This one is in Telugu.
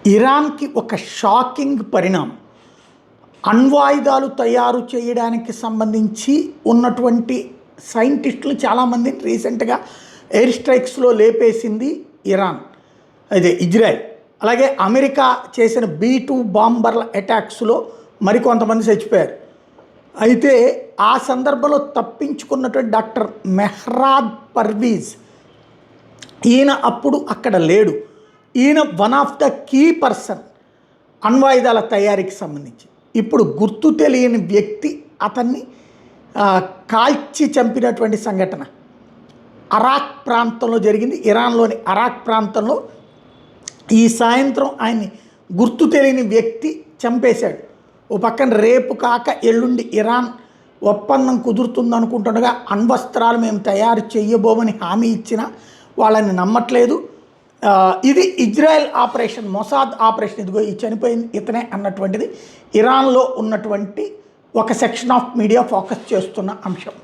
ఇరాన్కి ఒక షాకింగ్ పరిణామం. అణ్వాయుధాలు తయారు చేయడానికి సంబంధించి ఉన్నటువంటి సైంటిస్టులు చాలామందిని రీసెంట్గా ఎయిర్ స్ట్రైక్స్లో లేపేసింది ఇరాన్, అదే ఇజ్రాయెల్. అలాగే అమెరికా చేసిన B-2 బాంబర్ల అటాక్స్లో మరికొంతమంది చచ్చిపోయారు. అయితే ఆ సందర్భంలో తప్పించుకున్నటువంటి డాక్టర్ మెహ్రాబ్ పర్వీజ్, ఈయన అప్పుడు అక్కడ లేడు. ఈయన one of the key person అణ్వాయుధాల తయారీకి సంబంధించి. ఇప్పుడు గుర్తు తెలియని వ్యక్తి అతన్ని కాల్చి చంపినటువంటి సంఘటన అరాక్ ప్రాంతంలో జరిగింది. ఇరాన్లోని అరాక్ ప్రాంతంలో ఈ సాయంత్రం ఆయన్ని గుర్తు తెలియని వ్యక్తి చంపేశాడు. ఓ పక్కన రేపు కాక ఎల్లుండి ఇరాన్ ఒప్పందం కుదురుతుందనుకుంటుండగా అణ్వస్త్రాలు మేము తయారు చేయబోమని హామీ ఇచ్చినా వాళ్ళని నమ్మట్లేదు. ఇది ఇజ్రాయెల్ ఆపరేషన్, మొసాద్ ఆపరేషన్, ఇదిగో ఈ చనిపోయింది ఇతనే అన్నటువంటిది ఇరాన్లో ఉన్నటువంటి ఒక సెక్షన్ ఆఫ్ మీడియా ఫోకస్ చేస్తున్న అంశం.